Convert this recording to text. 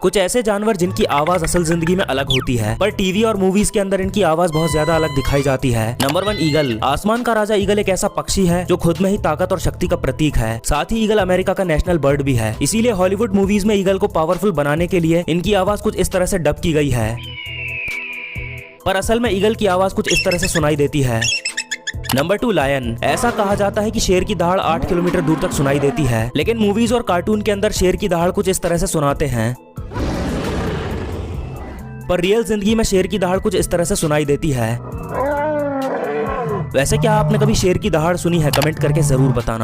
कुछ ऐसे जानवर जिनकी आवाज असल जिंदगी में अलग होती है, पर टीवी और मूवीज के अंदर इनकी आवाज बहुत ज्यादा अलग दिखाई जाती है। Number 1, eagle. आसमान का राजा ईगल एक ऐसा पक्षी है जो खुद में ही ताकत और शक्ति का प्रतीक है। साथ ही ईगल अमेरिका का नेशनल बर्ड भी है। इसीलिए हॉलीवुड मूवीज में ईगल को पावरफुल बनाने के लिए इनकी आवाज कुछ इस तरह से डब की गई है, पर असल में ईगल की आवाज कुछ इस तरह से सुनाई देती है। Number 2, lion. ऐसा कहा जाता है कि शेर की दहाड़ 8 किलोमीटर दूर तक सुनाई देती है, लेकिन मूवीज और कार्टून के अंदर शेर की दहाड़ कुछ इस तरह से सुनाते हैं, पर रियल जिंदगी में शेर की दहाड़ कुछ इस तरह से सुनाई देती है। वैसे क्या आपने कभी शेर की दहाड़ सुनी है? कमेंट करके जरूर बताना।